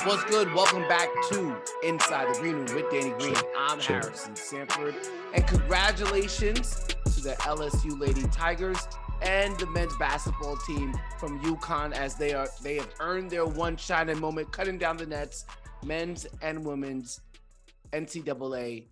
What's good? Welcome back to Inside the Green Room with Danny Green. I'm Sure. Harrison Sanford. And congratulations to the LSU Lady Tigers and the men's basketball team from UConn as they have earned their one shining moment, cutting down the nets, men's and women's NCAA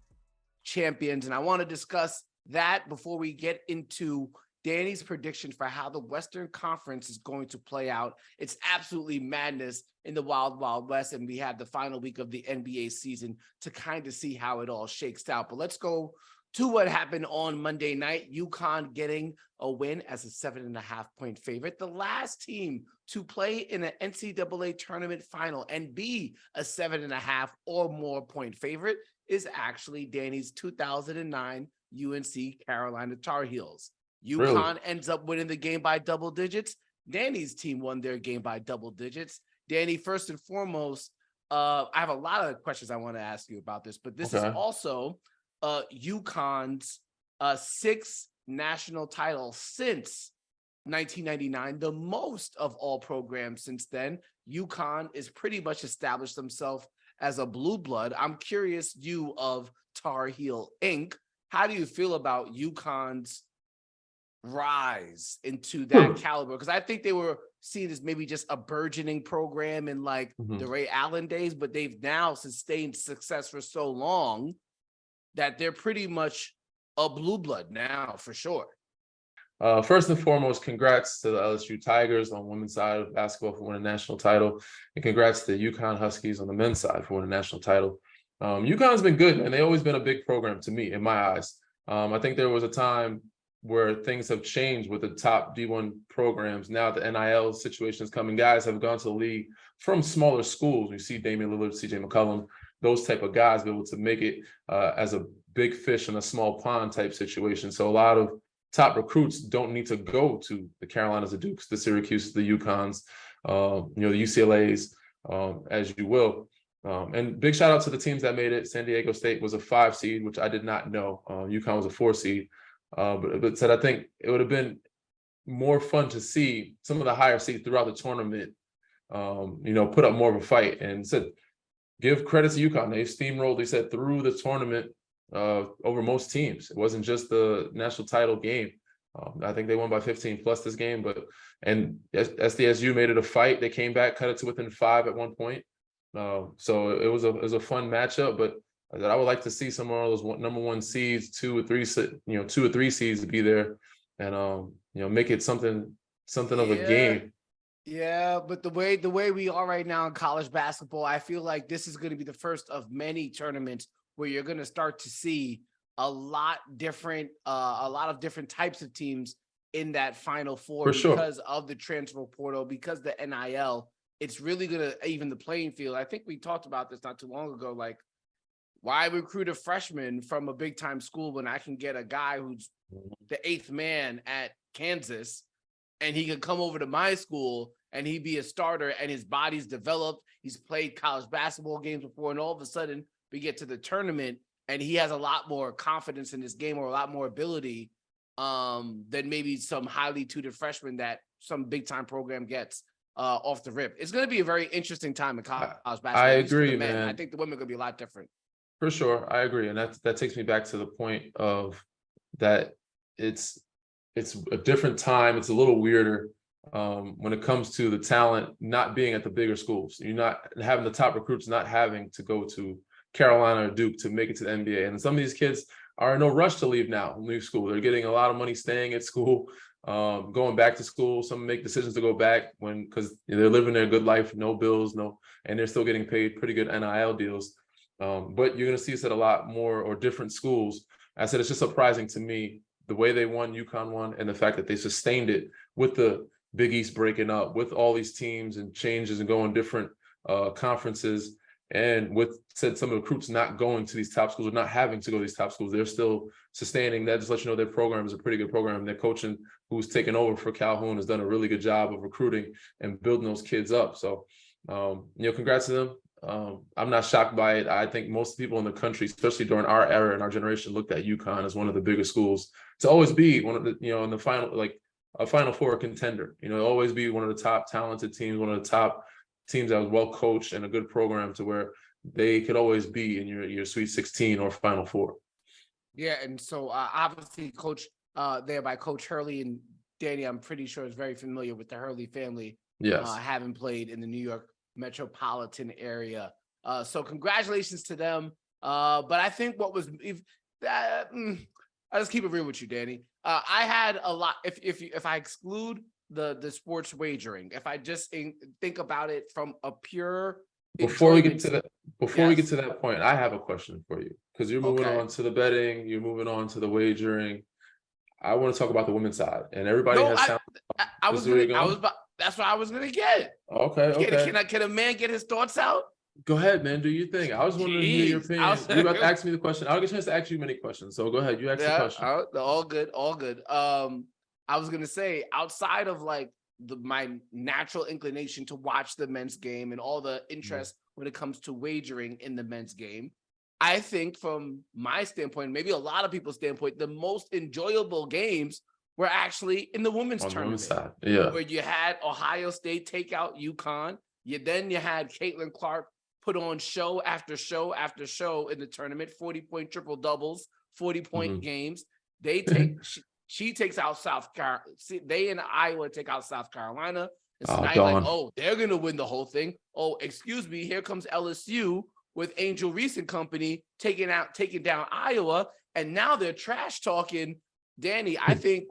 champions. And I want to discuss that before we get into Danny's prediction for how the Western Conference is going to play out. It's absolutely madness in the Wild Wild West, and we have the final week of the NBA season to kind of see how it all shakes out. But let's go to what happened on Monday night. UConn getting a win as a 7.5-point favorite. The last team to play in an NCAA tournament final and be a 7.5 or more point favorite is actually Danny's 2009 UNC Carolina Tar Heels. UConn ends up winning the game by double digits. Danny's team won their game by double digits. Danny, first and foremost, I have a lot of questions I want to ask you about this, but this is also UConn's sixth national title since 1999, the most of all programs since then. UConn is pretty much established themselves as a blue blood. I'm curious, you of Tar Heel Inc., how do you feel about UConn's rise into that caliber? Because I think they were seen as maybe just a burgeoning program in like the Ray Allen days, but they've now sustained success for so long that they're pretty much a blue blood now for sure. First and foremost, congrats to the LSU Tigers on women's side of basketball for winning a national title, and congrats to the UConn Huskies on the men's side for winning a national title. UConn's been good, and they've always been a big program to me, in my eyes. I think there was a time where things have changed with the top D1 programs. Now the NIL situation is coming. Guys have gone to the league from smaller schools. You see Damian Lillard, CJ McCollum, those type of guys be able to make it as a big fish in a small pond type situation. So a lot of top recruits don't need to go to the Carolinas, the Dukes, the Syracuse, the UConns, the UCLAs, as you will. And big shout out to the teams that made it. San Diego State was a 5 seed, which I did not know. UConn was a 4 seed. But said I think it would have been more fun to see some of the higher seeds throughout the tournament, put up more of a fight. And said, give credit to UConn. They steamrolled, they said, through the tournament over most teams. It wasn't just the national title game. I think they won by 15 plus this game, and SDSU made it a fight. They came back, cut it to within 5 at one point. So it was a fun matchup, but I would like to see some of those number 1 seeds, 2 or 3 seeds be there, and make it something of a game. Yeah, but the way we are right now in college basketball, I feel like this is going to be the first of many tournaments where you're going to start to see a lot of different types of teams in that Final Four because of the transfer portal, because the NIL. It's really going to even the playing field. I think we talked about this not too long ago, like, why recruit a freshman from a big time school when I can get a guy who's the 8th man at Kansas and he can come over to my school and he'd be a starter and his body's developed. He's played college basketball games before, and all of a sudden we get to the tournament and he has a lot more confidence in this game or a lot more ability than maybe some highly tutored freshman that some big time program gets off the rip. It's going to be a very interesting time in college basketball. I agree, man. I think the women are going to be a lot different. For sure, I agree, and that takes me back to the point of that it's a different time. It's a little weirder when it comes to the talent not being at the bigger schools. You're not having the top recruits not having to go to Carolina or Duke to make it to the NBA, and some of these kids are in no rush to leave now, leave school. They're getting a lot of money staying at school, going back to school. Some make decisions to go back because they're living their good life, no bills, and they're still getting paid pretty good NIL deals. But you're going to see us at a lot more or different schools. I said, it's just surprising to me the way they won, UConn won, and the fact that they sustained it with the Big East breaking up, with all these teams and changes and going different conferences, and with some of the recruits not going to these top schools or not having to go to these top schools. They're still sustaining that. Just let you know their program is a pretty good program. Their coaching, who's taken over for Calhoun, has done a really good job of recruiting and building those kids up. So, congrats to them. I'm not shocked by it. I think most people in the country, especially during our era and our generation, looked at UConn as one of the bigger schools to always be one of the, in the final, like a Final Four contender, always be one of the top talented teams, one of the top teams that was well coached and a good program to where they could always be in your Sweet 16 or Final Four. Yeah, and so obviously coach there by Coach Hurley, and Danny, I'm pretty sure is very familiar with the Hurley family, Yes. having played in the New York metropolitan area. So congratulations to them. But I think what was I'll just keep it real with you, Danny. I had a lot. If I exclude the sports wagering, if I just think about it from a pure Before we get enjoyment. to that point, I have a question for you, because you're moving Okay. on to the betting, you're moving on to the wagering. I want to talk about the women's side, and everybody has sound. That's what I was gonna get. Okay. Can a man get his thoughts out? Go ahead, man. Do your thing. I was wanting to hear your opinion. You about to ask me the question. I'll get a chance to ask you many questions. So go ahead. You ask the question. All good. I was gonna say, outside of like my natural inclination to watch the men's game and all the interest when it comes to wagering in the men's game, I think from my standpoint, maybe a lot of people's standpoint, the most enjoyable games were actually in the women's tournament. The women's side, yeah. Where you had Ohio State take out UConn. You had Caitlin Clark put on show after show after show in the tournament, 40-point triple doubles, 40-point games. She takes out South Carolina. They in Iowa take out South Carolina. And so now you're like, they're gonna win the whole thing. Oh, excuse me, here comes LSU with Angel Reese and company taking down Iowa, and now they're trash talking. Danny, I think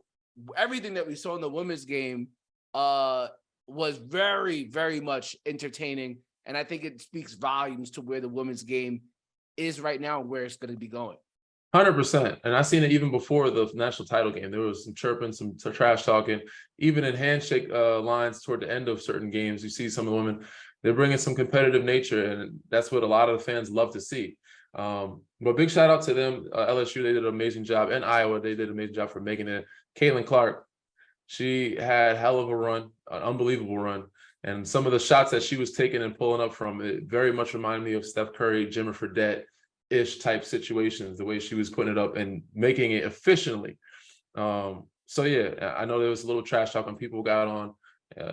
everything that we saw in the women's game was very, very much entertaining, and I think it speaks volumes to where the women's game is right now and where it's going to be going. 100%. And I seen it even before the national title game. There was some chirping, some trash talking, even in handshake lines toward the end of certain games. You see some of the women, they're bringing some competitive nature, and that's what a lot of the fans love to see. But big shout out to them. LSU, they did an amazing job. And Iowa, they did an amazing job for making it. Caitlin Clark, she had hell of a run, an unbelievable run. And some of the shots that she was taking and pulling up from, it very much reminded me of Steph Curry, Jimmer Fredette-ish type situations, the way she was putting it up and making it efficiently. So yeah, I know there was a little trash talk when people got on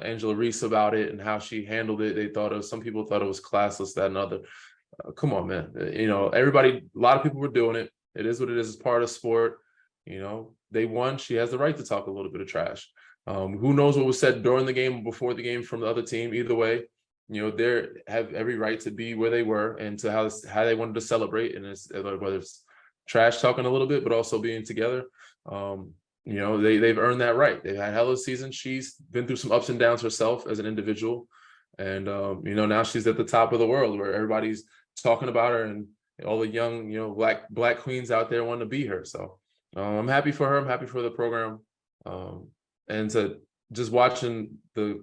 Angel Reese about it and how she handled it. Some people thought it was classless, that and other. Come on, man. A lot of people were doing it. It is what it is. It's part of sport. They won. She has the right to talk a little bit of trash. Who knows what was said during the game or before the game from the other team? Either way, they have every right to be where they were and to how they wanted to celebrate. And whether it's trash talking a little bit, but also being together. They've earned that right. They've had hell of a season. She's been through some ups and downs herself as an individual. And, now she's at the top of the world where everybody's talking about her, and all the young, black queens out there want to be her. So I'm happy for her. I'm happy for the program. And to just watching the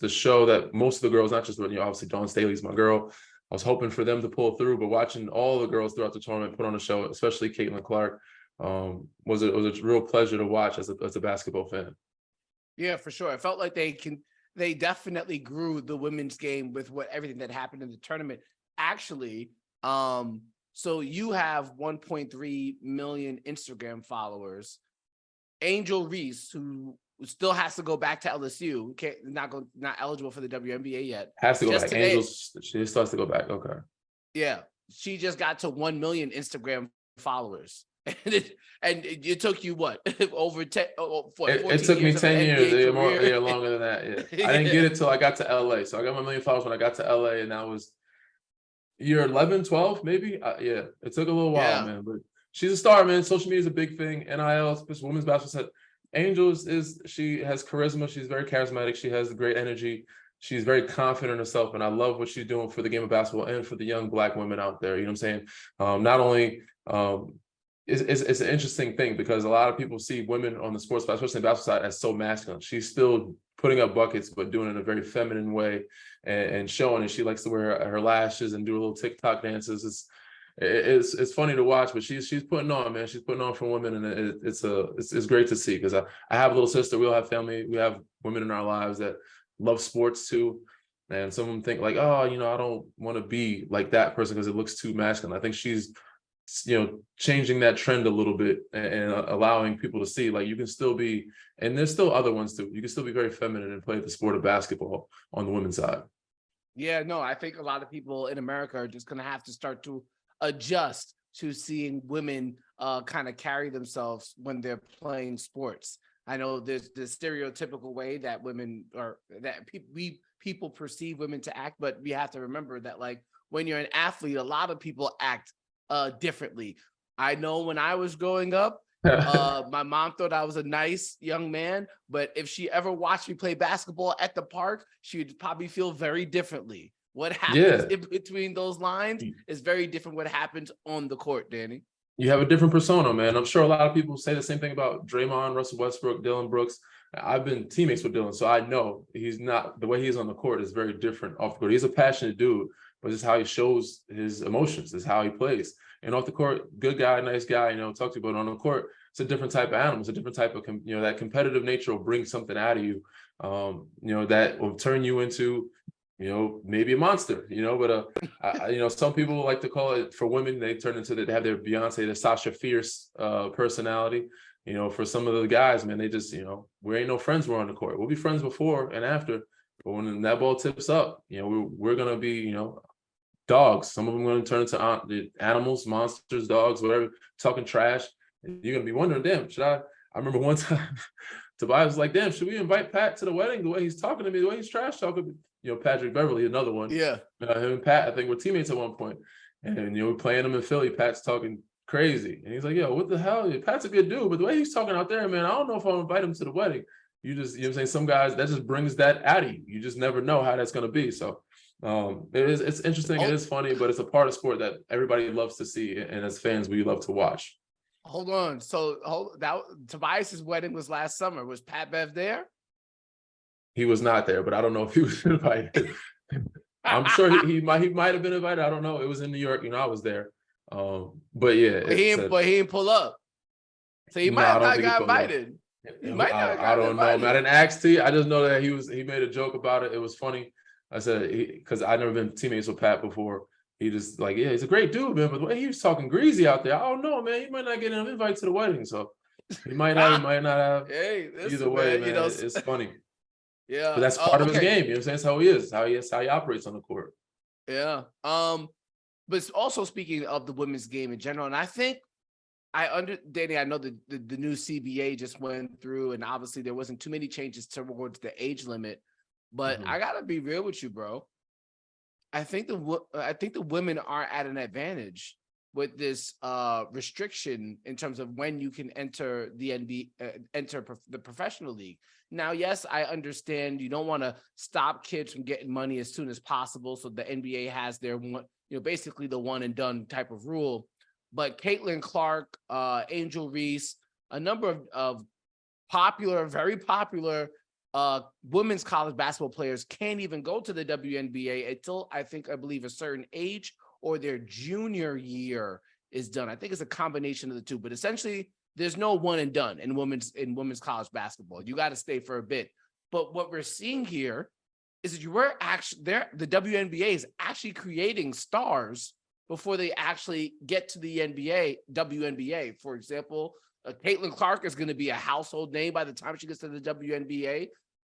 show that most of the girls, not just obviously Dawn Staley's my girl. I was hoping for them to pull through, but watching all the girls throughout the tournament put on a show, especially Caitlin Clark, was a real pleasure to watch as a basketball fan. Yeah, for sure. I felt like they definitely grew the women's game with everything that happened in the tournament. Actually, so you have 1.3 million Instagram followers. Angel Reese, who still has to go back to LSU, not eligible for the WNBA yet. Has to go just back. Today, she still has to go back. Okay. Yeah, she just got to 1 million Instagram followers. And it took you what? Over 10? It took me 10 years, longer than that. Yeah. I didn't get it till I got to LA. So I got 1 million followers when I got to LA, and that was year 11, 12, maybe. Yeah, it took a little while, man. But she's a star, man. Social media is a big thing. NIL, especially women's basketball. Angel she has charisma. She's very charismatic. She has great energy. She's very confident in herself, and I love what she's doing for the game of basketball and for the young black women out there. You know what I'm saying? Not only it's an interesting thing because a lot of people see women on the sports side, especially the basketball side, as so masculine. She's still putting up buckets, but doing it in a very feminine way and showing it. She likes to wear her lashes and do little TikTok dances. It's funny to watch, but she's putting on, man. She's putting on for women, and it's great to see because I have a little sister. We all have family. We have women in our lives that love sports too. And some of them think like, oh, I don't want to be like that person because it looks too masculine. I think she's changing that trend a little bit and allowing people to see like you can still be, and there's still other ones too. You can still be very feminine and play the sport of basketball on the women's side. Yeah, no, I think a lot of people in America are just going to have to start to adjust to seeing women kind of carry themselves when they're playing sports. I know there's the stereotypical way that women or that people perceive women to act, but we have to remember that like when you're an athlete, a lot of people act differently. I know when I was growing up, my mom thought I was a nice young man, but if she ever watched me play basketball at the park, she would probably feel very differently. What happens Yeah. in between those lines is very different what happens on the court, Danny. You have a different persona, man. I'm sure a lot of people say the same thing about Draymond, Russell Westbrook, Dylan Brooks. I've been teammates with Dylan, so I know he's not, the way he is on the court is very different off the court. He's a passionate dude, but it's how he shows his emotions, is how he plays. And off the court, good guy, nice guy, talk to you, but on the court, it's a different type of animal. It's a different type of, that competitive nature will bring something out of you, that will turn you into, maybe a monster, but some people like to call it, for women, they turn into they have their Beyonce, the Sasha Fierce personality. For some of the guys, man, they just, we ain't no friends, we're on the court. We'll be friends before and after, but when that ball tips up, we're gonna be, dogs. Some of them are gonna turn into animals, monsters, dogs, whatever, talking trash. And you're gonna be wondering, damn, should I remember one time Tobias was like, damn, should we invite Pat to the wedding? The way he's talking to me, the way he's trash talking. Patrick Beverly, another one. Yeah. Him and Pat, I think, were teammates at one point. And, we're playing him in Philly. Pat's talking crazy. And he's like, yo, what the hell? Pat's a good dude, but the way he's talking out there, man, I don't know if I'll invite him to the wedding. You just, what I'm saying? Some guys, that just brings that out of you. You just never know how that's going to be. So it's interesting. It is funny, but it's a part of sport that everybody loves to see. And as fans, we love to watch. Hold on. So Tobias's wedding was last summer. Was Pat Bev there? He was not there, but I don't know if he was invited. I'm sure he might have been invited. I don't know. It was in New York. I was there. But yeah. But he didn't pull up. So he might have not got invited. I don't know. I didn't ask T. I just know that he made a joke about it. It was funny. I said, because I've never been teammates with Pat before. He just like, yeah, he's a great dude, man. But the way he was talking greasy out there, I don't know, man. He might not get an invite to the wedding. So he might have, he might not have. Hey, either way, man, it's funny. Yeah, but that's part of his game. You know what I'm saying? That's how he is. How he operates on the court. Yeah. But it's also speaking of the women's game in general, and I think Danny, I know the new CBA just went through, and obviously there wasn't too many changes towards the age limit. But I gotta be real with you, bro. I think the women are at an advantage with this restriction in terms of when you can enter the the professional league. Now, yes, I understand you don't want to stop kids from getting money as soon as possible. So the NBA has their one, basically the one and done type of rule. But Caitlin Clark, Angel Reese, a number of popular, very popular women's college basketball players can't even go to the WNBA until I believe a certain age or their junior year is done. I think it's a combination of the two, but essentially there's no one and done in women's college basketball. You got to stay for a bit. But what we're seeing here is that the WNBA is actually creating stars before they actually get to the WNBA. For example, Caitlin Clark is going to be a household name by the time she gets to the WNBA.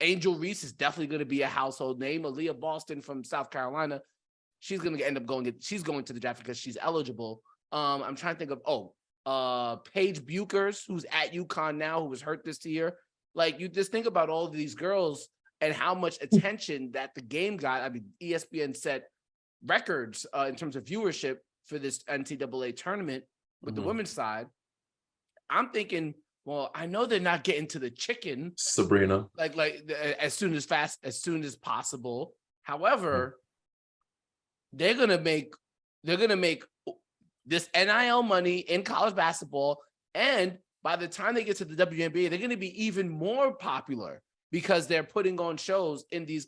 Angel Reese is definitely going to be a household name. Aaliyah Boston from South Carolina, she's going to end up she's going to the draft because she's eligible. I'm trying to think of, Paige Buchers, who's at UConn now, who was hurt this year. Like, you just think about all of these girls and how much attention that the game got. I mean, ESPN set records in terms of viewership for this NCAA tournament with the women's side. I'm thinking, well, I know they're not getting to the chicken, Sabrina, like as soon as possible. However, they're gonna make this NIL money in college basketball, and by the time they get to the WNBA, they're gonna be even more popular because they're putting on shows in these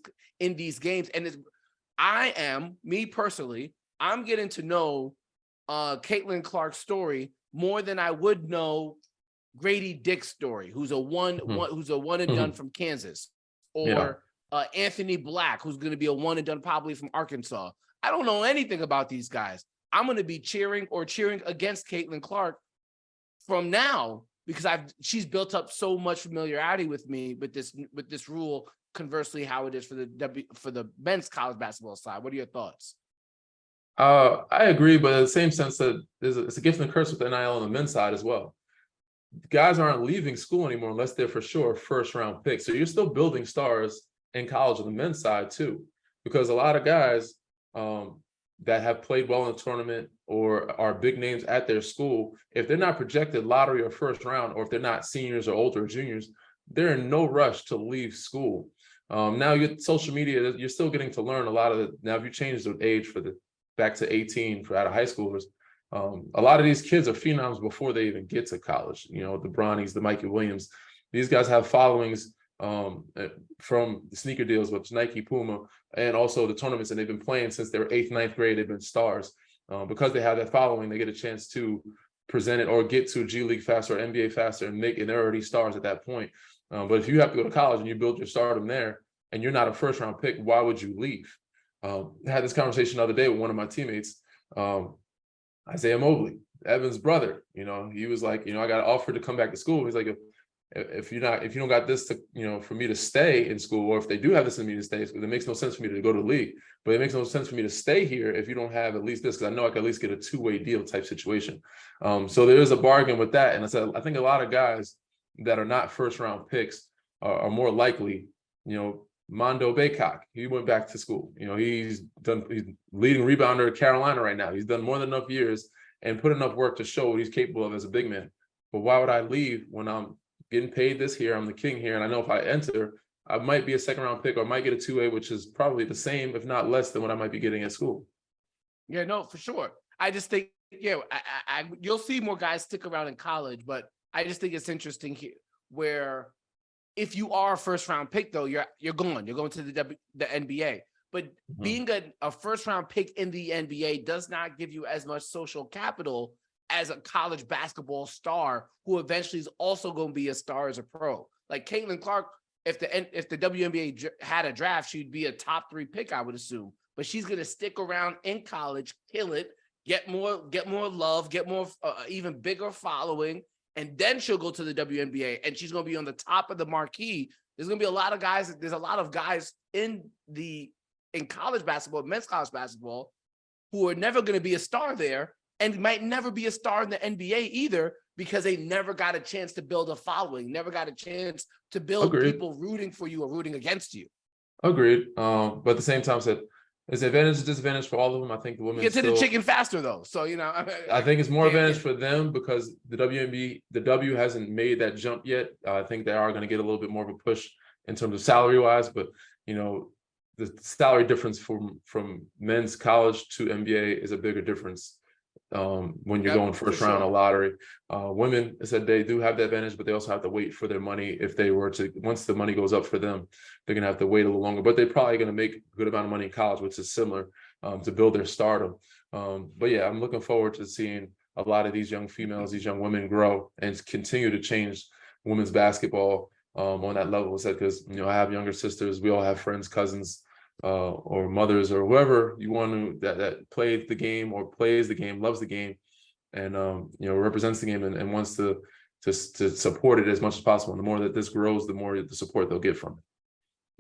games. And me personally, I'm getting to know Caitlin Clark's story more than I would know Grady Dick's story, who's a one and done from Kansas, or Anthony Black, who's going to be a one and done probably from Arkansas. I don't know anything about these guys. I'm going to be cheering against Caitlin Clark from now because she's built up so much familiarity with me with this rule conversely how it is for the men's college basketball side. What are your thoughts? I agree, but in the same sense that it's a gift and a curse with NIL on the men's side as well. Guys aren't leaving school anymore unless they're for sure first round picks. So you're still building stars in college on the men's side too, because a lot of guys that have played well in the tournament or are big names at their school, if they're not projected lottery or first round, or if they're not seniors or older juniors, they're in no rush to leave school. Now you get social media, you're still getting to learn a lot of it. Now, if you change the age for the back to 18 for out of high schoolers, a lot of these kids are phenoms before they even get to college. You know, the Bronnies, the Mikey Williams, these guys have followings from the sneaker deals with Nike, Puma, and also the tournaments, and they've been playing since they were 8th, 9th grade. They've been stars. Because they have that following, they get a chance to present it or get to G League faster or NBA faster, and they're already stars at that point. But if you have to go to college and you build your stardom there and you're not a first round pick, why would you leave? I had this conversation the other day with one of my teammates, Isaiah Mobley, Evan's brother. You know, he was like, you know, I got offered to come back to school. He's like, if you don't got this to, you know, for me to stay in school, or if they do have this in me to stay, it makes no sense for me to go to the league. But it makes no sense for me to stay here if you don't have at least this, because I know I can at least get a two-way deal type situation. So there is a bargain with that. And I think a lot of guys that are not first round picks are more likely, you know, Mondo Baycock, he went back to school. You know, he's leading rebounder at Carolina right now. He's done more than enough years and put enough work to show what he's capable of as a big man. But why would I leave when I'm getting paid this here? I'm the king here. And I know if I enter, I might be a second round pick, or I might get a 2A, which is probably the same, if not less than what I might be getting at school. Yeah, no, for sure. I just think, yeah, you'll see more guys stick around in college, but I just think it's interesting here where if you are a first round pick, though, you're going to the NBA. But being a first round pick in the NBA does not give you as much social capital as a college basketball star who eventually is also going to be a star as a pro. Like Caitlin Clark, if the WNBA had a draft, she'd be a top 3 pick, I would assume. But she's going to stick around in college, kill it, get more love, get more even bigger following, and then she'll go to the WNBA, and she's going to be on the top of the marquee. There's going to be a lot of guys. There's a lot of guys in college basketball, men's college basketball, who are never going to be a star there, and might never be a star in the NBA either, because they never got a chance to build a following, never got a chance to build people rooting for you or rooting against you. Agreed. But at the same time, said there's advantage and disadvantage for all of them. I think the women get to the chicken faster though, so you know. I think it's more advantage for them because the W hasn't made that jump yet. I think they are going to get a little bit more of a push in terms of salary wise, but you know, the salary difference from men's college to NBA is a bigger difference when you're going first round of lottery. Women, I said, they do have the advantage, but they also have to wait for their money. If they were to, once the money goes up for them, they're gonna have to wait a little longer, but they're probably gonna make a good amount of money in college, which is similar to build their stardom. But yeah, I'm looking forward to seeing a lot of these young females, these young women grow and continue to change women's basketball on that level. Because, you know, I have younger sisters, we all have friends, cousins, or mothers, or whoever you want to that played the game or plays the game, loves the game, and you know, represents the game and wants to support it as much as possible. And the more that this grows, the more the support they'll get from it.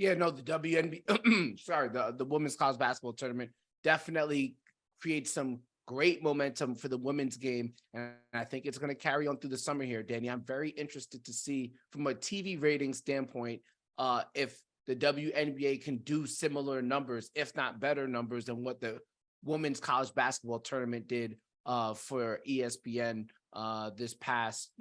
Yeah, no, the WNBA, sorry, the women's college basketball tournament definitely creates some great momentum for the women's game, and I think it's going to carry on through the summer here, Danny. I'm very interested to see from a TV rating standpoint if the WNBA can do similar numbers, if not better numbers, than what the women's college basketball tournament did for ESPN this past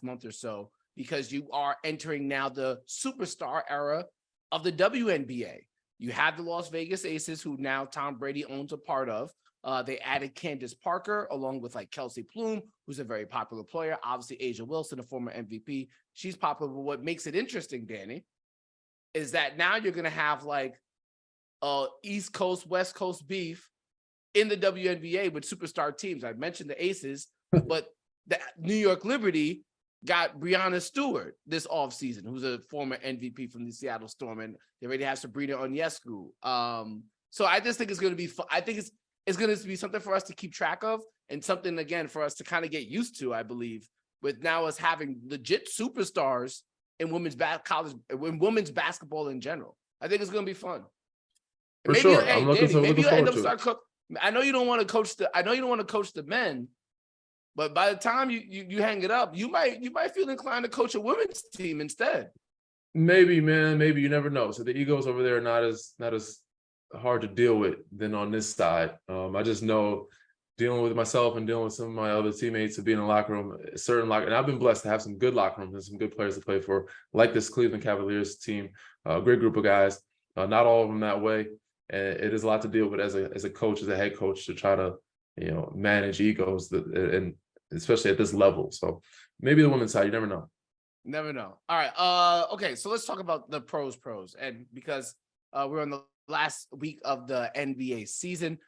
month or so, because you are entering now the superstar era of the WNBA. You have the Las Vegas Aces, who now Tom Brady owns a part of. They added Candace Parker along with like Kelsey Plum, who's a very popular player. Obviously, Angel Wilson, a former MVP. She's popular. But what makes it interesting, Danny, is that now you're going to have like East Coast, West Coast beef in the WNBA with superstar teams. I mentioned the Aces, but the New York Liberty got Breanna Stewart this offseason, who's a former MVP from the Seattle Storm, and they already have Sabrina Onyescu. So I just think it's going to be fun. I think it's going to be something for us to keep track of, and something, again, for us to kind of get used to, I believe, with now us having legit superstars in women's basketball in general. I think it's going to be fun. For Maybe, sure. hey, I'm looking Danny, maybe you'll end forward up to it. I know you don't want to coach the men, but by the time you hang it up, you might feel inclined to coach a women's team instead. Maybe, man. Maybe, you never know. So the egos over there are not as hard to deal with than on this side. I just know, dealing with myself and dealing with some of my other teammates, to be in a locker room, and I've been blessed to have some good locker rooms and some good players to play for, like this Cleveland Cavaliers team, a great group of guys. Not all of them that way. And it is a lot to deal with as a coach, as a head coach, to try to, manage egos, and especially at this level. So maybe the women's side, you never know. Never know. All right. Okay. So let's talk about the pros, and because we're on the last week of the NBA season.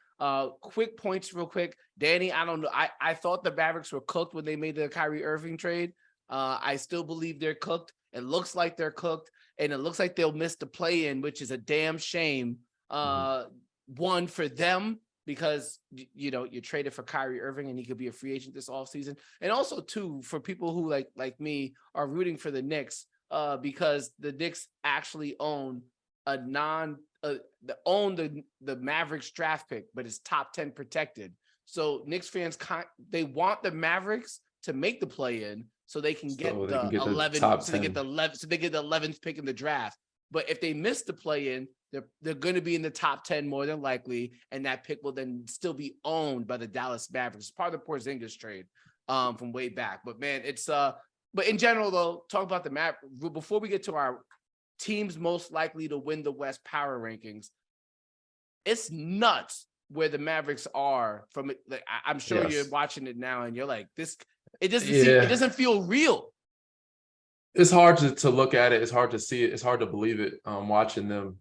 Quick points, real quick. Danny, I don't know. I thought the Mavericks were cooked when they made the Kyrie Irving trade. I still believe they're cooked. It looks like they're cooked, and it looks like they'll miss the play-in, which is a damn shame. One, for them, because you traded for Kyrie Irving and he could be a free agent this offseason. And also, two, for people who like me are rooting for the Knicks, because the Knicks actually own the Mavericks draft pick, but it's top 10 protected. So Knicks fans, they want the Mavericks to make the play-in so they can get the 11th. So they get the 11th pick in the draft. But if they miss the play-in, they're going to be in the top 10 more than likely, and that pick will then still be owned by the Dallas Mavericks. It's part of the Porzingis trade from way back. But man, it's but in general though, talk about the Mavericks before we get to our teams most likely to win the West power rankings. It's nuts where the Mavericks are from it. Like, I'm sure you're watching it now and you're like, this, it doesn't feel real. It's hard to look at it. It's hard to see it. It's hard to believe it. Watching them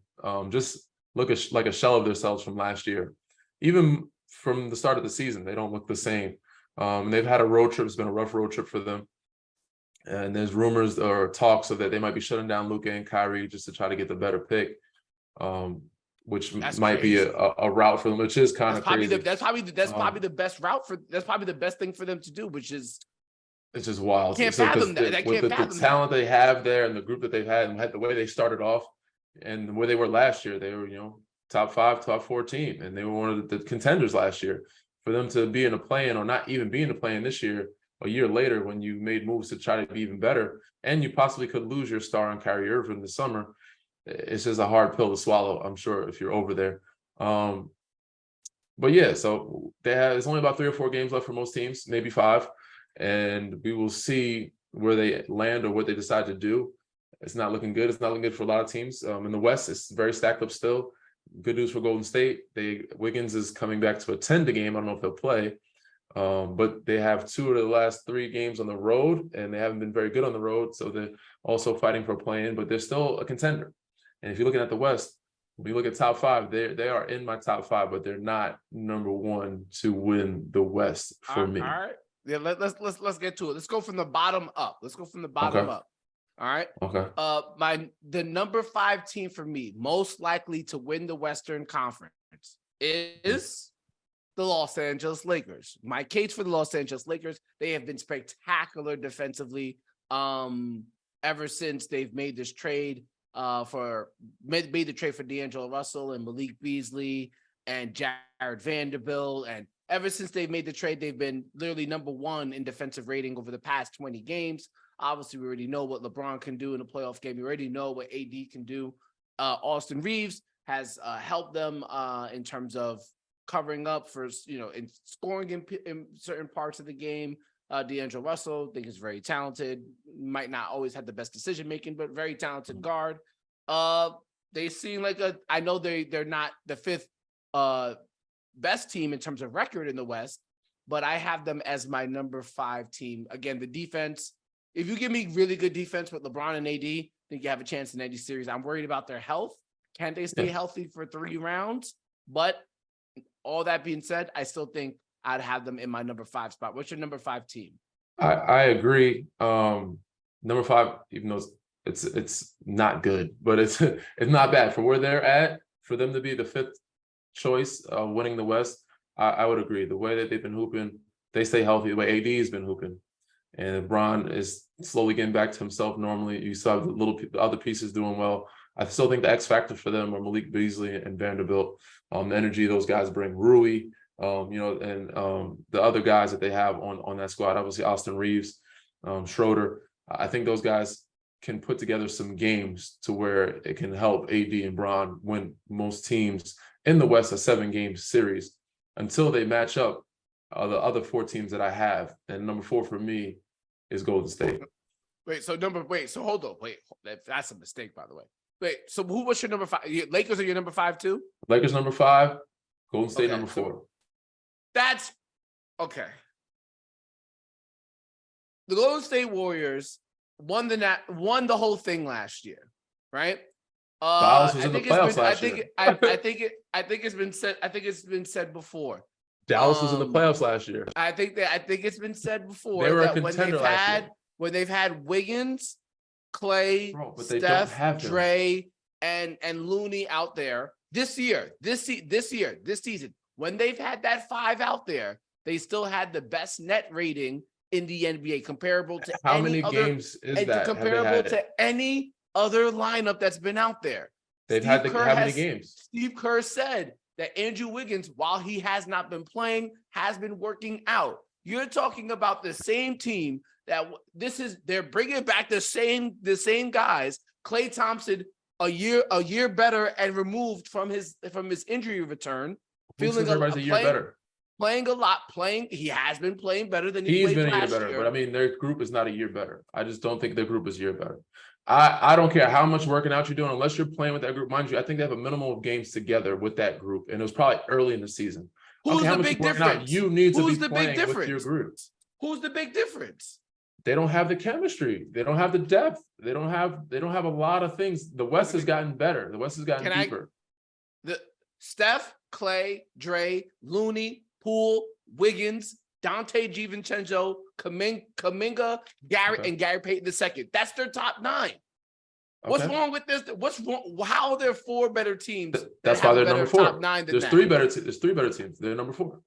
just look like a shell of themselves from last year. Even from the start of the season, they don't look the same. They've had a road trip. It's been a rough road trip for them. And there's rumors or talks of that they might be shutting down Luka and Kyrie just to try to get the better pick, which might crazy. be a route for them, which is kind of crazy. That's probably the best route that's probably the best thing for them to do, which is, it's just wild. Can't fathom that. With the talent they have there and the group that they've had and the way they started off and where they were last year, they were, top 5, top 4 team, and they were one of the contenders last year. For them to be in a play-in or not even be in a play-in this year, a year later, when you made moves to try to be even better, and you possibly could lose your star on Kyrie Irving this summer, it's just a hard pill to swallow, I'm sure, if you're over there. But yeah, so there's only about 3 or 4 games left for most teams, maybe 5. And we will see where they land or what they decide to do. It's not looking good. It's not looking good for a lot of teams. In the West, it's very stacked up still. Good news for Golden State. Wiggins is coming back to attend the game. I don't know if they'll play. But they have 2 of the last 3 games on the road, and they haven't been very good on the road. So they're also fighting for a play-in, but they're still a contender. And if you're looking at the West, when you look at top 5, they are in my top 5, but they're not number 1 to win the West for me. All right. Yeah, let's get to it. Let's go from the bottom up. Up. All right. Okay. The number 5 team for me, most likely to win the Western Conference, is the Los Angeles Lakers. My case for the Los Angeles Lakers, they have been spectacular defensively ever since they've made this trade made the trade for D'Angelo Russell and Malik Beasley and Jared Vanderbilt. And ever since they've made the trade, they've been literally number 1 in defensive rating over the past 20 games. Obviously, we already know what LeBron can do in a playoff game. We already know what AD can do. Austin Reeves has helped them in terms of covering up for, in scoring in certain parts of the game. D'Angelo Russell, I think, is very talented. Might not always have the best decision making, but very talented guard. They seem like I know they're not the 5th best team in terms of record in the West, but I have them as my number 5 team. Again, the defense. If you give me really good defense with LeBron and AD, I think you have a chance in any series. I'm worried about their health. Can they stay healthy for 3 rounds? But all that being said, I still think I'd have them in my number 5 spot. What's your number 5 team? I agree. Number 5, even though it's not good, but it's not bad for where they're at. For them to be the 5th choice of winning the West, I would agree. The way that they've been hooping, they stay healthy. The way AD has been hooping, and LeBron is slowly getting back to himself normally. You saw the other pieces doing well. I still think the X factor for them are Malik Beasley and Vanderbilt. The energy those guys bring, Rui, and the other guys that they have on that squad, obviously Austin Reeves, Schroeder. I think those guys can put together some games to where it can help AD and Bron win most teams in the West a 7-game series until they match up the other 4 teams that I have. And number 4 for me is Golden State. So hold on. That's a mistake, by the way. Wait, so who was your number 5? Lakers are your number 5 too? Lakers number 5, Golden State number 4. That's okay. The Golden State Warriors won the whole thing last year, right? Dallas was in the playoffs last year. I think it's been said before. Dallas was in the playoffs last year. I think it's been said before they were that a contender last year. when they've had Wiggins, Clay, Steph, Dre, and Looney out there this season, when they've had that 5 out there, they still had the best net rating in the NBA, comparable to any other lineup that's been out there. They've had how many games? Steve Kerr said that Andrew Wiggins, while he has not been playing, has been working out. You're talking about the same team they're bringing back the same guys. Klay Thompson, a year better and removed from his injury return, feeling a year better. Playing a lot, he has been playing better than he's been a year better. But I mean, their group is not a year better. I just don't think their group is a year better. I don't care how much working out you're doing, unless you're playing with that group. Mind you, I think they have a minimum of games together with that group, and it was probably early in the season. Who's the big difference? You need to be playing with your group. Who's the big difference? They don't have the chemistry. They don't have the depth. They don't have a lot of things. The West has gotten better. The West has gotten deeper. Steph, Clay, Dre, Looney, Poole, Wiggins, Dante DiVincenzo, Kuminga, Gary, and Gary Payton II. That's their top 9. Okay. What's wrong with this? What's wrong? How are there 4 better teams? That's why they're number 4. Top 9 There's 3 better. There's 3 better teams. They're number 4.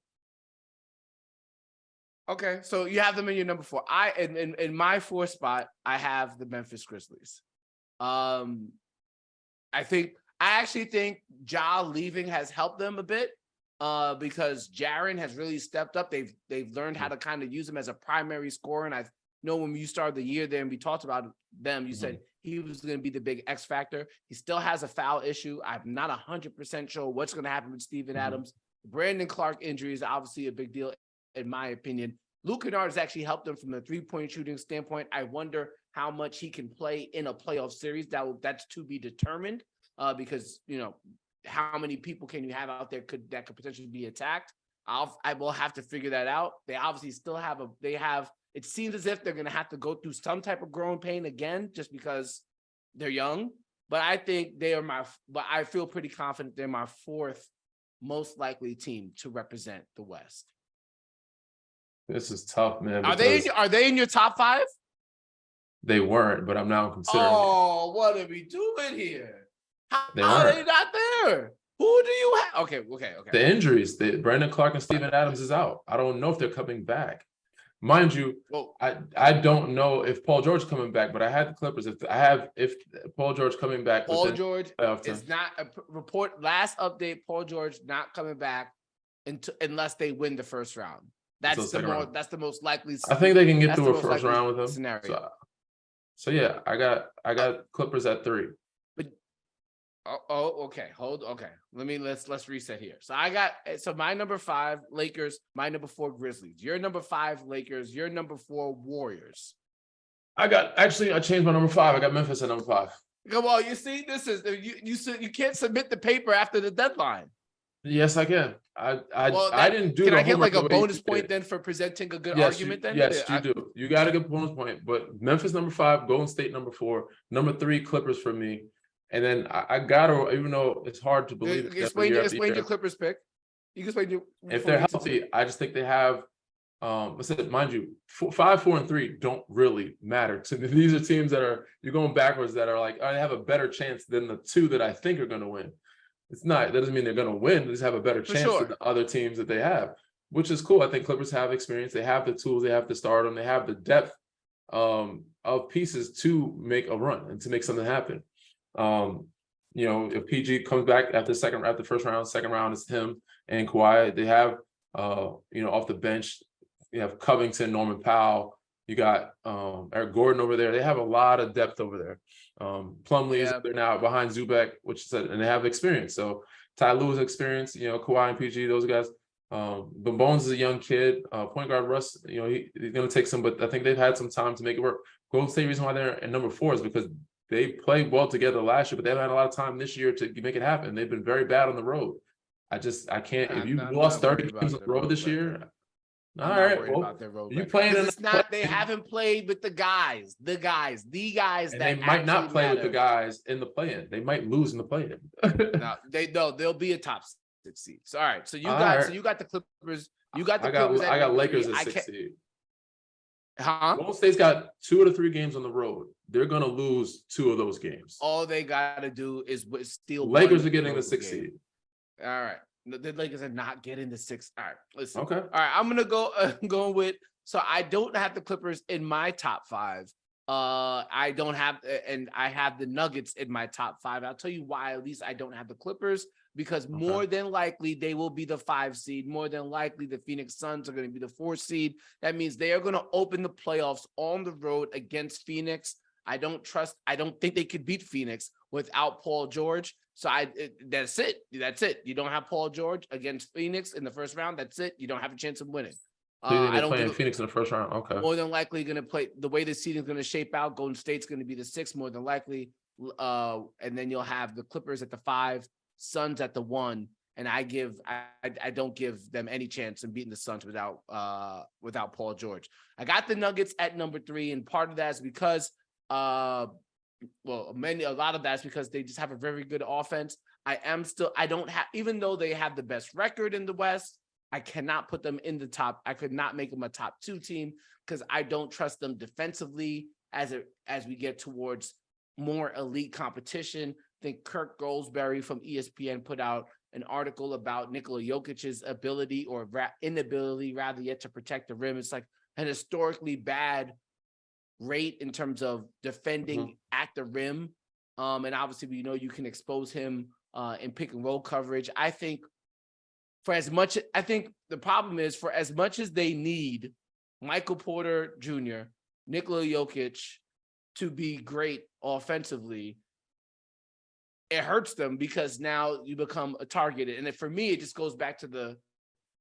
Okay, so you have them in your number 4. In my 4 spot, I have the Memphis Grizzlies. I actually think Ja leaving has helped them a bit. Because Jaren has really stepped up. They've learned how to kind of use him as a primary scorer. And I know when you started the year there and we talked about them, you said he was going to be the big X factor. He still has a foul issue. I'm not 100% sure what's going to happen with Steven Adams. Brandon Clark injury is obviously a big deal, in my opinion. Luke Kennard has actually helped them from the 3-point shooting standpoint. I wonder how much he can play in a playoff series. That's to be determined because, how many people can you have out there that could potentially be attacked? I will have to figure that out. They obviously still it seems as if they're going to have to go through some type of growing pain again, just because they're young. But I think but I feel pretty confident they're my 4th most likely team to represent the West. This is tough, man. Are they in your top 5? They weren't, but I'm now considering. Oh, what are we doing here? How are they not there? Who do you have? Okay. The injuries. Brandon Clark and Steven Adams is out. I don't know if they're coming back. Mind you, I don't know if Paul George is coming back, but I had the Clippers. If Paul George coming back. Paul George is not a report. Last update, Paul George not coming back unless they win the first round. That's the most likely. I think they can get through a first round with him. Scenario. So yeah, I got Clippers at 3. Okay. Let's reset here. So my number 5 Lakers, my number 4 Grizzlies. Your number 5 Lakers. Your number 4 Warriors. I changed my number 5. I got Memphis at number 5. Come on, you see, this is you can't submit the paper after the deadline. Yes, I can. I didn't do. Can I get like a bonus point then for presenting a good argument? Yes, you do. You got a good bonus point. But Memphis number 5, Golden State number 4, number 3 Clippers for me. And then I gotta, even though it's hard to believe. Explain your Clippers pick. You can explain if they're healthy. I just think they have. Mind you, 5, 4, and 3 don't really matter to me. These are teams you're going backwards that are like, I have a better chance than the 2 that I think are going to win. It's not. That doesn't mean they're going to win. They just have a better chance than the other teams that they have. which is cool. I think Clippers have experience. They have the tools. They have to start them. They have the depth of pieces to make a run and to make something happen. If PG comes back after first round, second round is him and Kawhi. They have, off the bench, you have Covington, Norman Powell. You got Eric Gordon over there. They have a lot of depth over there. Plumlee is there now behind Zubac, and they have experience. So Ty Lue has experience. Kawhi and PG, those guys. But Bones is a young kid. Point guard Russ, he's going to take some, but I think they've had some time to make it work. Golden State, reason why they're at number 4 is because they played well together last year, but they've had a lot of time this year to make it happen. They've been very bad on the road. I can't. If you lost 30 games on the road this year, all right. Well, you playing? It's not. They haven't played with the guys. The guys and that they might not play matter. with the guys in the play-in. They might lose in the play-in. They'll be a top 6 seed. So all right. So you got the Clippers. You got the Clippers. I got Lakers at 6 seed. Huh? Golden State's got 2 out of 3 games on the road. They're gonna lose 2 of those games. All they gotta do is steal. Lakers are getting the 6 seed. All right. The Lakers are not getting the 6. All right. Listen. Okay. All right. I'm gonna go going with. So I don't have the Clippers in my top 5. I don't have, and I have the Nuggets in my top 5. I'll tell you why. At least I don't have the Clippers, because more than likely they will be the 5 seed. More than likely the Phoenix Suns are going to be the 4 seed. That means they are going to open the playoffs on the road against Phoenix. I don't think they could beat Phoenix without Paul George. So that's it. That's it. You don't have Paul George against Phoenix in the first round. That's it. You don't have a chance of winning. I don't think Phoenix in the first round. Okay. More than likely going to play the way the seeding is going to shape out. Golden State's going to be the 6 more than likely. And then you'll have the Clippers at the 5, Suns at the 1. And I don't give them any chance in beating the Suns without Paul George. I got the Nuggets at number 3. And part of that is because, a lot of that's because they just have a very good offense. Even though they have the best record in the West, I cannot put them in the top. I could not make them a top 2 team because I don't trust them defensively as we get towards more elite competition. I think Kirk Goldsberry from ESPN put out an article about Nikola Jokic's ability or inability rather yet to protect the rim. It's like an historically bad rate in terms of defending at the rim. And obviously we know you can expose him in pick and roll coverage. I think the problem is, for as much as they need Michael Porter Jr., Nikola Jokic to be great offensively, it hurts them because now you become a target. And for me, it just goes back to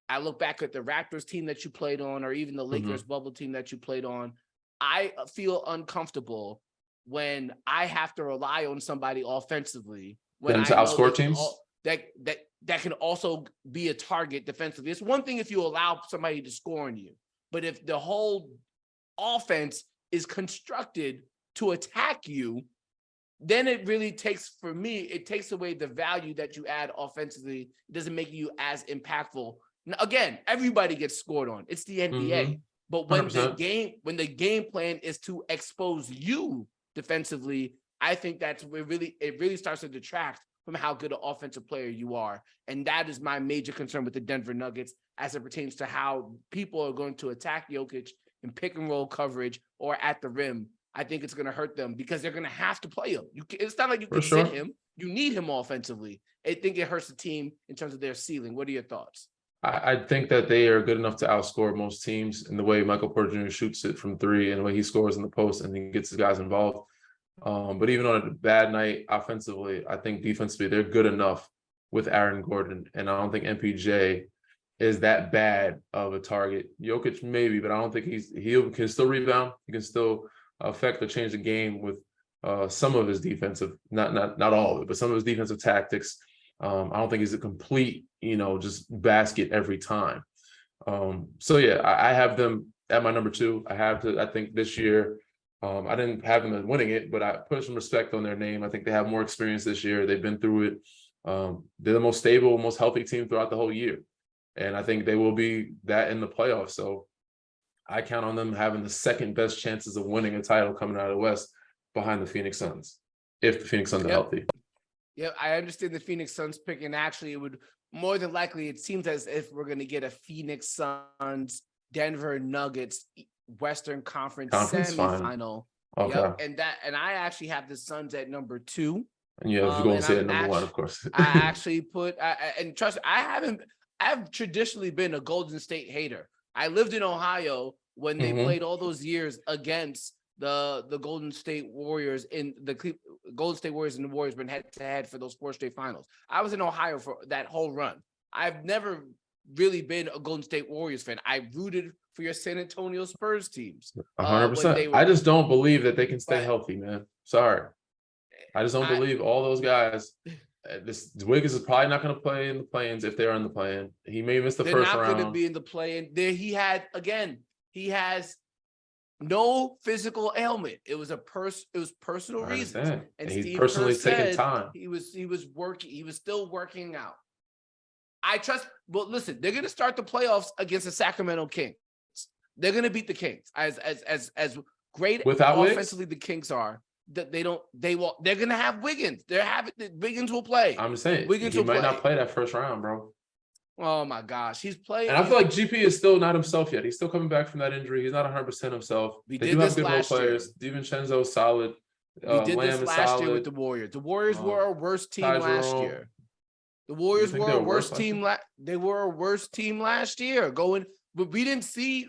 I look back at the Raptors team that you played on, or even the Lakers bubble team that you played on. I feel uncomfortable when I have to rely on somebody offensively. When to outscore teams? That can also be a target defensively. It's one thing if you allow somebody to score on you, but if the whole offense is constructed to attack you, then it really takes away the value that you add offensively. It doesn't make you as impactful. Now, again, everybody gets scored on. It's the NBA. But when the game plan is to expose you defensively, I think it really starts to detract from how good an offensive player you are. And that is my major concern with the Denver Nuggets as it pertains to how people are going to attack Jokic in pick and roll coverage or at the rim. I think it's going to hurt them because they're going to have to play him. It's not like you can sit him. You need him offensively. I think it hurts the team in terms of their ceiling. What are your thoughts? I think that they are good enough to outscore most teams in the way Michael Porter Jr. shoots it from 3 and the way he scores in the post and he gets his guys involved. But even on a bad night offensively, I think defensively they're good enough with Aaron Gordon. And I don't think MPJ is that bad of a target. Jokic maybe, but I don't think he can still rebound. He can still affect or change the game with some of his defensive, not all of it, but some of his defensive tactics. I don't think he's a complete, just basket every time. I have them at my number 2. I think this year, I didn't have them as winning it, but I put some respect on their name. I think they have more experience this year. They've been through it. They're the most stable, most healthy team throughout the whole year. And I think they will be that in the playoffs. So I count on them having the second best chances of winning a title coming out of the West behind the Phoenix Suns, if the Phoenix Suns are healthy. Yeah, I understand the Phoenix Suns pick, and actually it would more than likely, it seems as if we're going to get a Phoenix Suns, Denver Nuggets Western Conference semifinal. Okay. Yep, and I actually have the Suns at number 2. And you have Golden State at number 1, of course. I actually put and trust me, I've traditionally been a Golden State hater. I lived in Ohio when they played all those years against the Golden State Warriors and the Warriors went head to head for those 4 straight finals. I was in Ohio for that whole run. I've never really been a Golden State Warriors fan. I rooted for your San Antonio Spurs teams. 100%. I just don't believe that they can stay healthy, man. Sorry. I just don't believe all those guys. Wiggins is probably not going to play in the play-ins if they're in the play-in. He may miss the first round. They're not going to be in the play-in. He has no physical ailment. It was personal reasons. And he's personally taking time. He was working. He was still working out. I trust. Well, listen, they're going to start the playoffs against the Sacramento Kings. They're going to beat the Kings as great without offensively the Kings are. They're going to have Wiggins. Wiggins will play. I'm saying Wiggins might not play that first round, bro. Oh my gosh, he's playing. And I feel like GP is still not himself yet. He's still coming back from that injury. He's not 100% himself. They do have good role players. DiVincenzo's solid. We did this last year with the Warriors. The Warriors were our worst team last year. The Warriors were a worse team. They were a worse team last year. But we didn't see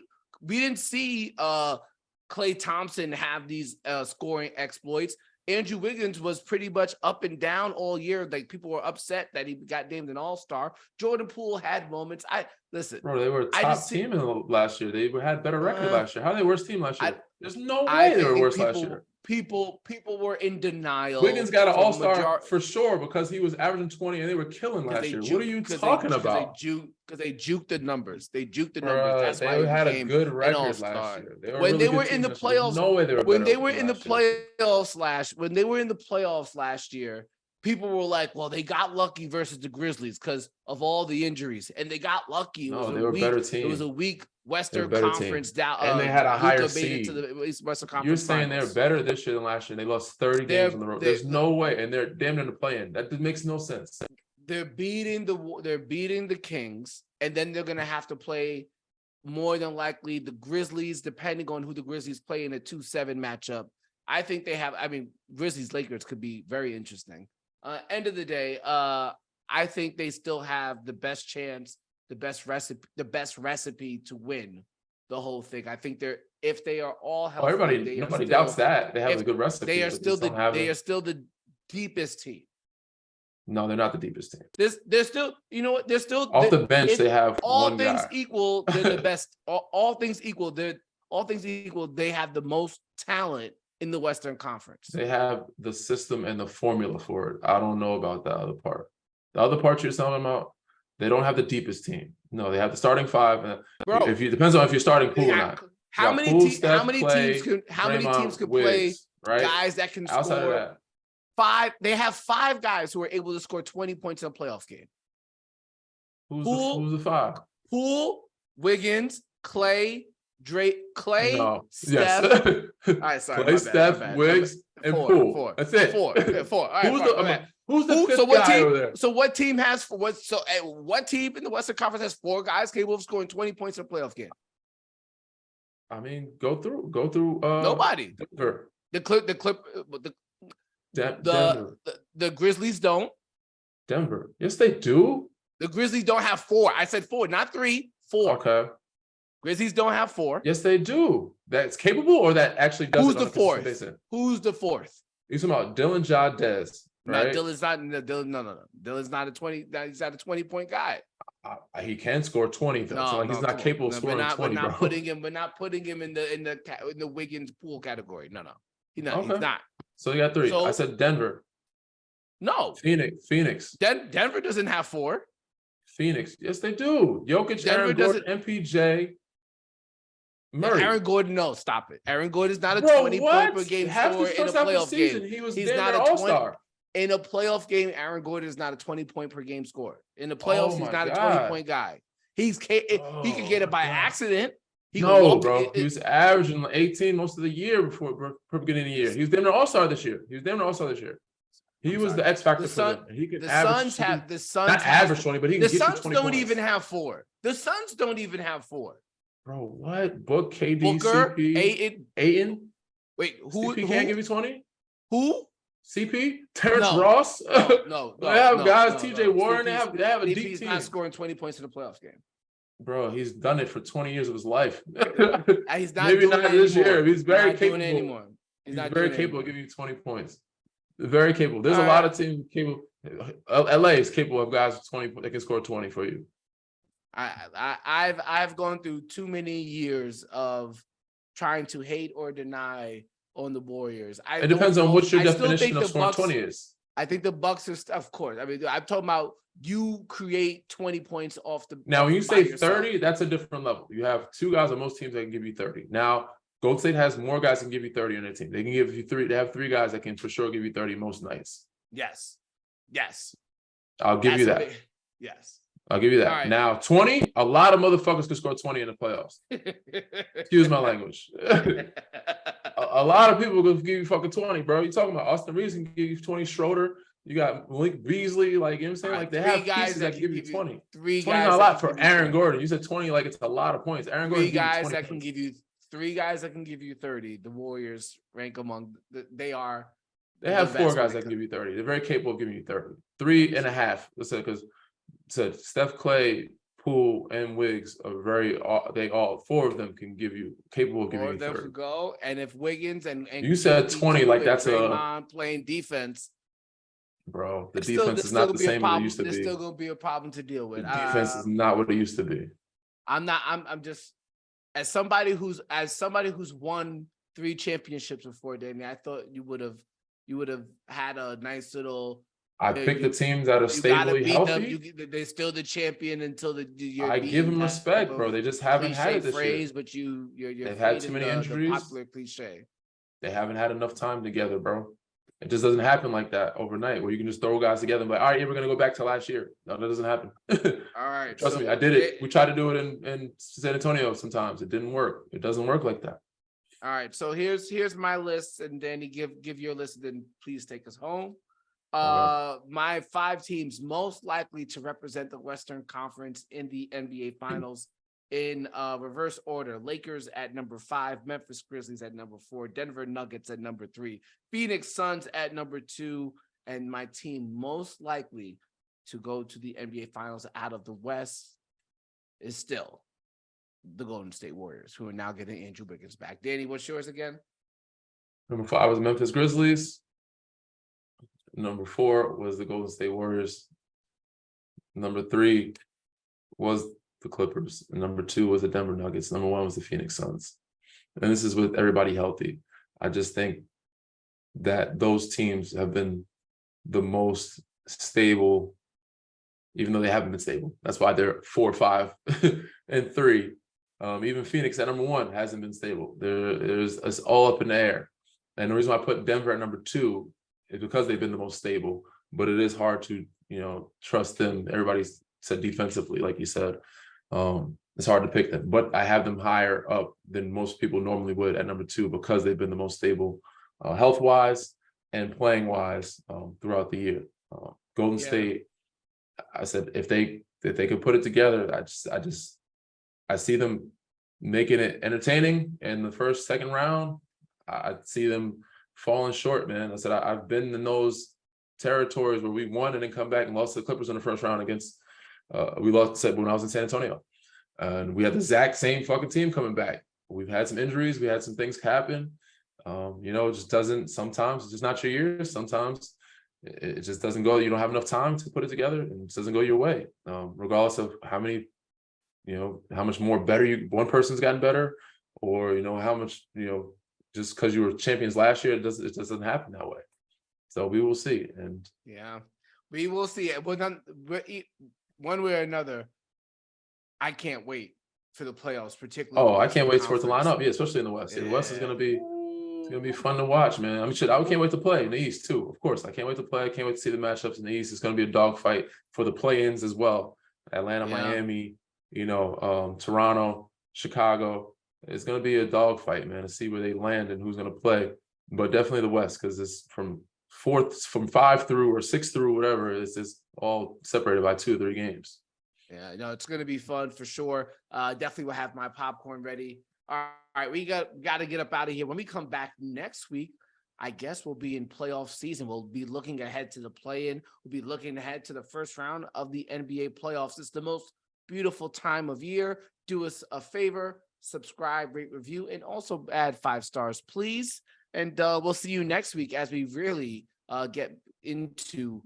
Klay Thompson have these scoring exploits. Andrew Wiggins was pretty much up and down all year. Like, people were upset that he got named an all-star. Jordan Poole had moments. Bro, they were a top team last year. They had better record last year. How are they worst team last year? There's no way they were worse last year. People were in denial. Wiggins got an all-star for sure because he was averaging 20 and they were killing last year. What are you talking about? Because they juked the numbers. They juked the numbers. That's why they had a good record last year. When they were in the playoffs, no way they were. When they were in the playoffs last year, people were like, "Well, they got lucky versus the Grizzlies because of all the injuries, and they got lucky." No, they were a better team. It was a weak Western Conference down, and they had a higher seed. Western Conference. You're saying they're better this year than last year. They lost 30 games on the road. There's no way, and they're damn near to play in. That makes no sense. They're beating the Kings, and then they're gonna have to play more than likely the Grizzlies, depending on who the Grizzlies play in a 2-7 matchup. I think they have. I mean, Grizzlies Lakers could be very interesting. End of the day, I think they still have the best chance, the best recipe to win the whole thing. I think if they are all healthy, nobody doubts that they have a good recipe. They are still the deepest team. No, they're not the deepest team. They're still, you know what? They're still off the bench. They have all one things guy. Equal. They're the best. all things equal. They have the most talent in the Western Conference. They have the system and the formula for it. I don't know about the other part. The other part you're talking about, they don't have the deepest team. No, they have the starting 5. Bro, depends on if you're starting Poole or not. How many teams can play guys that can outside score? Of that. 5. They have 5 guys who are able to score 20 points in a playoff game. Who's the 5? Poole, Wiggins, Klay, Steph. All right, sorry. Klay, Steph, Wiggs, and Poole. That's it. 4. All right, who's the fifth guy over there? So what team what team in the Western Conference has 4 guys capable of scoring 20 points in a playoff game? I mean, go through. Nobody. Denver. The Grizzlies don't. Denver. Yes, they do. The Grizzlies don't have 4. I said 4, not 3. 4. Okay. Grizzlies don't have 4. Yes, they do. That's capable, or that actually does. Who's the 4th? Who's the 4th? You talking about Dylan Ja Dez? Right? No, Dylan's not. No. Dylan's not a 20. He's not a 20-point guy. He can score 20 though. He's not capable of scoring 20. We're not putting him in the Wiggins Poole category. No. He's not. So you got 3. I said Denver. No. Phoenix. Denver doesn't have 4. Phoenix. Yes, they do. Jokic, Denver Aaron Gordon, MPJ, Murray. Aaron Gordon, no, stop it. Aaron Gordon is not a 20-point per game scorer in a playoff game. He's not an all-star. In a playoff game, Aaron Gordon is not a 20-point per game scorer. In the playoffs, he's not a 20-point guy. He could get it by accident. He was averaging 18 most of the year before beginning of the year. He was damn near all-star this year. He was the X factor for them. He could average. Not average 20, but he can get you 20 points. The Suns don't even have 4. The Suns don't even have 4. Bro, what? Book, KD, Booker, CP, Ayton. Wait, who? CP can't give you 20? Who? CP? Terrence Ross? No. They have guys, TJ Warren. They have a deep team. He's not scoring 20 points in the playoffs game. Bro, he's done it for 20 years of his life. He's not Maybe doing not it this anymore. year. He's very not capable. Doing it anymore. He's very capable of giving you 20 points. Very capable. There's a lot of teams capable. LA is capable of guys with 20. They can score 20 for you. I've gone through too many years of trying to hate or deny on the Warriors. It depends on what your definition of scoring 20 is. I think the Bucks are, of course. I mean, I'm talking about you create 20 points off the. Now, when you say 30, that's a different level. You have 2 guys on most teams that can give you 30. Now, Golden State has more guys that can give you 30 on their team. They can give you 3. They have 3 guys that can for sure give you 30 most nights. Yes. I'll give you that. Yes. I'll give you that. Right. Now, 20, a lot of motherfuckers could score 20 in the playoffs. Excuse my language. a lot of people could give you fucking 20, bro. You talking about Austin Reeves can give you 20, Schroeder. You got Malik Beasley, like, you know what I'm saying? Like, they have pieces that can give you 20. 3 guys. 20 is not a lot for Aaron Gordon. You said 20 like it's a lot of points. Aaron Gordon. 3 guys that can give you 3 guys that can give you 30. The Warriors rank among they have 4 guys that can give you 30. They're very capable of giving you 30. 3.5. Let's say because Steph, Clay, Poole, and Wiggs are they all 4 of them can give you capable of giving you 30. 4 of them could go, and if Wiggins and you said 20 like that's Draymond playing defense. Bro, the defense is not the same as it used to be. There's still gonna be a problem to deal with. The defense is not what it used to be. I'm just as somebody who's won 3 championships before, Danny. I thought you would have had a nice little. I picked the teams that are stably healthy. They're still the champion until the year. I give them respect, bro. They just haven't had it this year. But they've had too many injuries. The popular cliche. They haven't had enough time together, bro. It just doesn't happen like that overnight where you can just throw guys together and be like, all right, yeah, we're going to go back to last year. No, that doesn't happen. All right. Trust me, I did it. We tried to do it in San Antonio sometimes. It didn't work. It doesn't work like that. All right. So here's my list. And Danny, give your list and then please take us home. My 5 teams most likely to represent the Western Conference in the NBA Finals in reverse order: Lakers at number 5, Memphis Grizzlies at number 4, Denver Nuggets at number 3, Phoenix Suns at number 2, and my team most likely to go to the NBA Finals out of the West is still the Golden State Warriors, who are now getting Andrew Wiggins back. Danny, what's yours again? Number 5 was Memphis Grizzlies. Number 4 was the Golden State Warriors. Number 3 was the Clippers. And number 2 was the Denver Nuggets. Number 1 was the Phoenix Suns. And this is with everybody healthy. I just think that those teams have been the most stable, even though they haven't been stable. That's why they're 4, 5, and 3. Even Phoenix at number 1 hasn't been stable. It's all up in the air. And the reason why I put Denver at number 2 is because they've been the most stable, but it is hard to, trust them. Everybody's said defensively, like you said, it's hard to pick them, but I have them higher up than most people normally would at number 2 because they've been the most stable health-wise and playing-wise throughout the year. Golden State, I said, if they could put it together, I see them making it entertaining in the first, second round. I see them falling short, man. I said, I've been in those territories where we won and then come back and lost to the Clippers in the first round against, we lost when I was in San Antonio. And we had the exact same fucking team coming back. We've had some injuries. We had some things happen. It just doesn't, sometimes it's just not your year. Sometimes it just doesn't go. You don't have enough time to put it together and it just doesn't go your way. Regardless of how much more better one person's gotten better or, how much, just because you were champions last year, it just doesn't happen that way. So we will see. And yeah, we will see it. One way or another, I can't wait for the playoffs, particularly. Oh, I can't wait for it to line up. Yeah, especially in the West. Yeah. The West is gonna be fun to watch, man. I can't wait to play in the East too. Of course, I can't wait to play. I can't wait to see the matchups in the East. It's gonna be a dogfight for the play-ins as well. Atlanta, Miami, Toronto, Chicago. It's gonna be a dogfight, man, to see where they land and who's gonna play. But definitely the West, because it's from from 5 through or 6 through whatever is all separated by 2 or 3 games. Yeah, no, it's gonna be fun for sure. Definitely will have my popcorn ready. All right, we got to get up out of here. When we come back next week, I guess we'll be in playoff season. We'll be looking ahead to the play-in. We'll be looking ahead to the first round of the NBA playoffs. It's the most beautiful time of year. Do us a favor, subscribe, rate, review, and also add 5 stars, please. And we'll see you next week as we really get into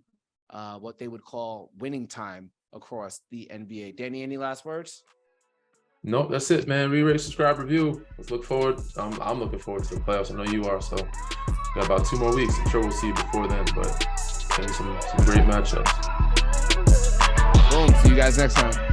what they would call winning time across the NBA. Danny, any last words? Nope, that's it, man. Re-rate, subscribe, review. Let's look forward. I'm looking forward to the playoffs. I know you are, so got about 2 more weeks. I'm sure we'll see you before then, but some great matchups. Boom. See you guys next time.